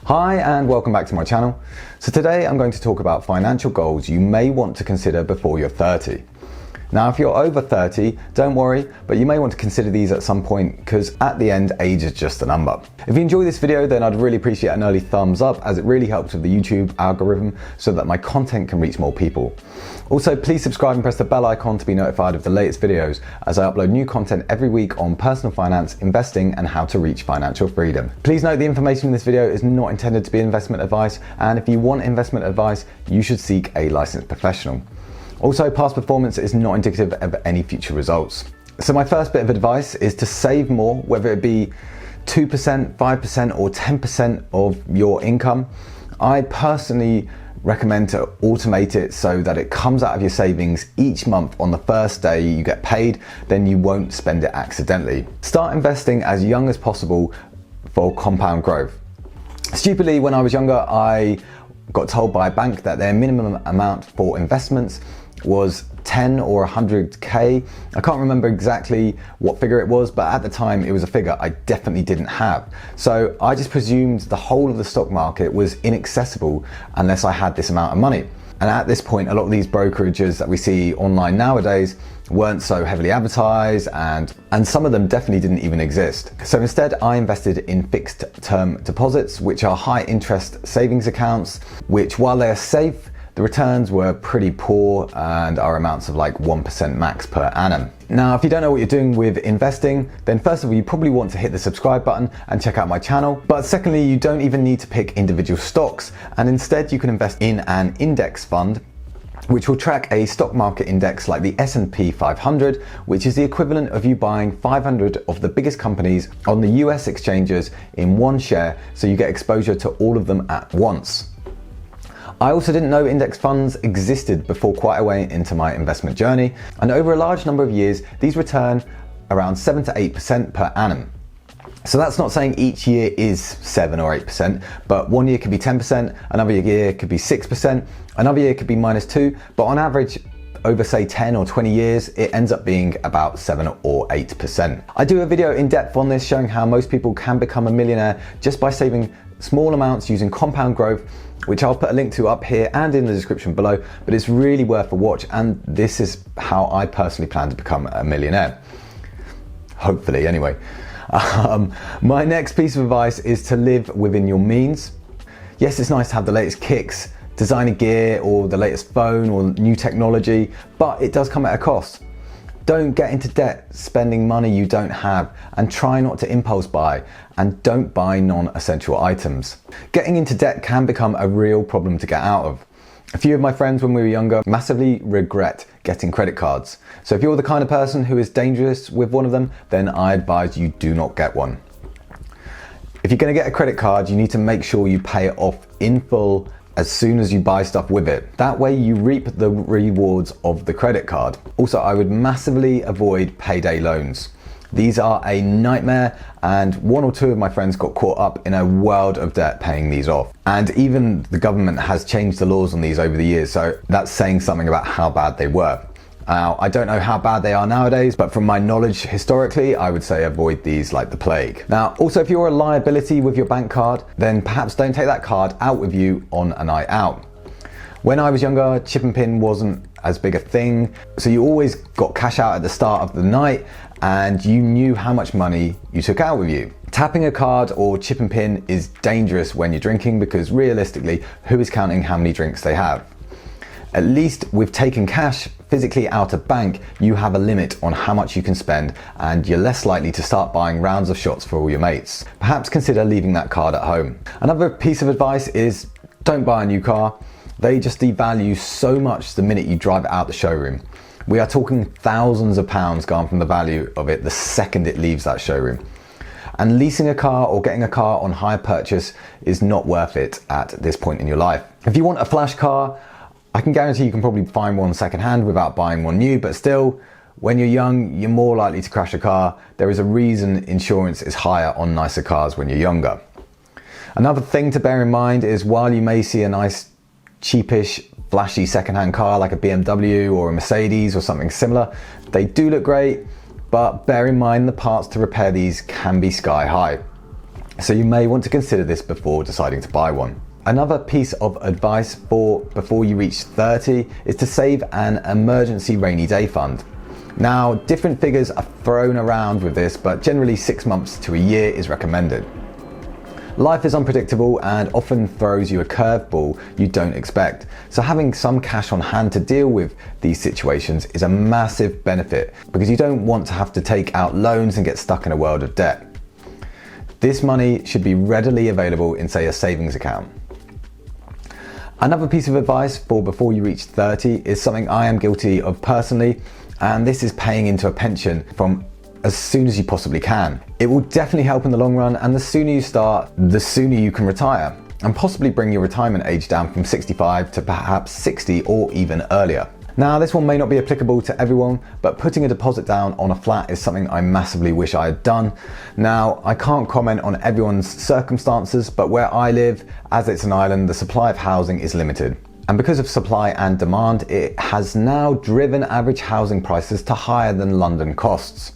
Hi and welcome back to my channel. So today I'm going to talk about financial goals you may want to consider before you're 30. Now if you're over 30, don't worry, but you may want to consider these at some point because at the end, age is just a number. If you enjoy this video, then I'd really appreciate an early thumbs up as it really helps with the YouTube algorithm so that my content can reach more people. Also, please subscribe and press the bell icon to be notified of the latest videos as I upload new content every week on personal finance, investing and how to reach financial freedom. Please note the information in this video is not intended to be investment advice, and if you want investment advice, you should seek a licensed professional. Also, past performance is not indicative of any future results. So my first bit of advice is to save more, whether it be 2%, 5% or 10% of your income. I personally recommend to automate it so that it comes out of your savings each month on the first day you get paid, then you won't spend it accidentally. Start investing as young as possible for compound growth. Stupidly, when I was younger, I got told by a bank that their minimum amount for investments was 10 or 100k. I can't remember exactly what figure it was, but at the time it was a figure I definitely didn't have. So I just presumed the whole of the stock market was inaccessible unless I had this amount of money. And at this point, a lot of these brokerages that we see online nowadays weren't so heavily advertised, and some of them definitely didn't even exist. So instead, I invested in fixed term deposits, which are high interest savings accounts, which while they are safe, the returns were pretty poor and are amounts of like 1% max per annum. Now, if you don't know what you're doing with investing, then first of all, you probably want to hit the subscribe button and check out my channel. But secondly, you don't even need to pick individual stocks, and instead you can invest in an index fund which will track a stock market index like the S&P 500, which is the equivalent of you buying 500 of the biggest companies on the US exchanges in one share, so you get exposure to all of them at once. I also didn't know index funds existed before quite a way into my investment journey, and over a large number of years, these return around 7 to 8% per annum. So that's not saying each year is 7 or 8%, but one year could be 10%, another year could be 6%, another year could be -2%, but on average, over say 10 or 20 years, it ends up being about 7 or 8%. I do a video in depth on this showing how most people can become a millionaire just by saving small amounts using compound growth, which I'll put a link to up here and in the description below, but it's really worth a watch, and this is how I personally plan to become a millionaire. Hopefully, anyway. My next piece of advice is to live within your means. Yes, it's nice to have the latest kicks, designer gear, or the latest phone or new technology, but it does come at a cost. Don't get into debt spending money you don't have, and try not to impulse buy, and don't buy non-essential items. Getting into debt can become a real problem to get out of. A few of my friends when we were younger massively regret getting credit cards. So if you're the kind of person who is dangerous with one of them, then I advise you do not get one. If you're going to get a credit card, you need to make sure you pay it off in full as soon as you buy stuff with it. That way you reap the rewards of the credit card. Also, I would massively avoid payday loans. These are a nightmare, and one or two of my friends got caught up in a world of debt paying these off. And even the government has changed the laws on these over the years, so that's saying something about how bad they were. Now, I don't know how bad they are nowadays, but from my knowledge historically, I would say avoid these like the plague. Now, also, if you're a liability with your bank card, then perhaps don't take that card out with you on a night out. When I was younger, chip and pin wasn't as big a thing, so you always got cash out at the start of the night and you knew how much money you took out with you. Tapping a card or chip and pin is dangerous when you're drinking because realistically, who is counting how many drinks they have? At least with taking cash physically out of bank, you have a limit on how much you can spend and you're less likely to start buying rounds of shots for all your mates. Perhaps consider leaving that card at home. Another piece of advice is don't buy a new car. They just devalue so much the minute you drive it out the showroom. We are talking thousands of pounds gone from the value of it the second it leaves that showroom. And leasing a car or getting a car on hire purchase is not worth it at this point in your life. If you want a flash car, I can guarantee you can probably find one secondhand without buying one new, but still, when you're young, you're more likely to crash a car. There is a reason insurance is higher on nicer cars when you're younger. Another thing to bear in mind is while you may see a nice, cheapish, flashy secondhand car like a BMW or a Mercedes or something similar, they do look great, but bear in mind the parts to repair these can be sky high. So you may want to consider this before deciding to buy one. Another piece of advice for before you reach 30 is to save an emergency rainy day fund. Now, different figures are thrown around with this, but generally 6 months to a year is recommended. Life is unpredictable and often throws you a curveball you don't expect. So having some cash on hand to deal with these situations is a massive benefit because you don't want to have to take out loans and get stuck in a world of debt. This money should be readily available in, say, a savings account. Another piece of advice for before you reach 30 is something I am guilty of personally, and this is paying into a pension from as soon as you possibly can. It will definitely help in the long run, and the sooner you start, the sooner you can retire and possibly bring your retirement age down from 65 to perhaps 60 or even earlier. Now, this one may not be applicable to everyone, but putting a deposit down on a flat is something I massively wish I had done. Now, I can't comment on everyone's circumstances, but where I live, as it's an island, the supply of housing is limited. And because of supply and demand, it has now driven average housing prices to higher than London costs.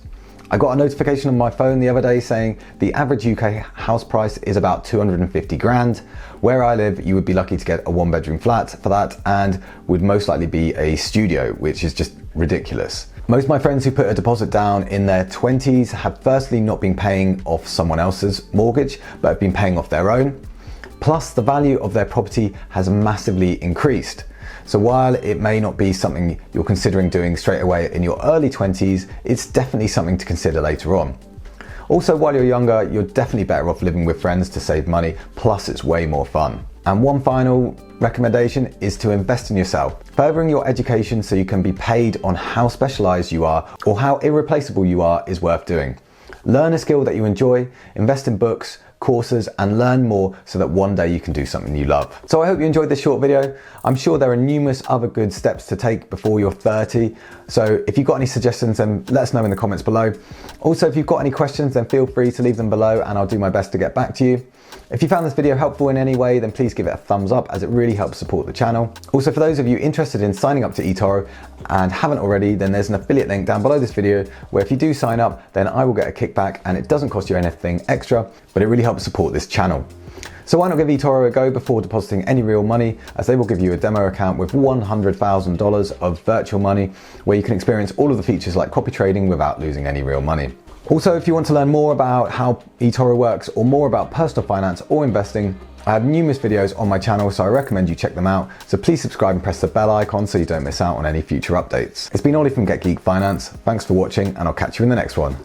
I got a notification on my phone the other day saying the average UK house price is about 250 grand. Where I live, you would be lucky to get a 1-bedroom flat for that and would most likely be a studio, which is just ridiculous. Most of my friends who put a deposit down in their 20s have firstly not been paying off someone else's mortgage, but have been paying off their own. Plus, the value of their property has massively increased. So while it may not be something you're considering doing straight away in your early 20s, it's definitely something to consider later on. Also, while you're younger, you're definitely better off living with friends to save money, plus it's way more fun. And one final recommendation is to invest in yourself, furthering your education so you can be paid on how specialized you are or how irreplaceable you are is worth doing. Learn a skill that you enjoy, invest in books, courses, and learn more so that one day you can do something you love. So I hope you enjoyed this short video. I'm sure there are numerous other good steps to take before you're 30. So if you've got any suggestions, then let us know in the comments below. Also, if you've got any questions, then feel free to leave them below and I'll do my best to get back to you. If you found this video helpful in any way, then please give it a thumbs up as it really helps support the channel. Also, for those of you interested in signing up to eToro and haven't already, then there's an affiliate link down below this video where if you do sign up, then I will get a kickback and it doesn't cost you anything extra, but it really helps support this channel. So why not give eToro a go before depositing any real money, as they will give you a demo account with $100,000 of virtual money where you can experience all of the features like copy trading without losing any real money. Also, if you want to learn more about how eToro works or more about personal finance or investing, I have numerous videos on my channel, so I recommend you check them out. So please subscribe and press the bell icon so you don't miss out on any future updates. It's been Ollie from Get Geek Finance. Thanks for watching, and I'll catch you in the next one.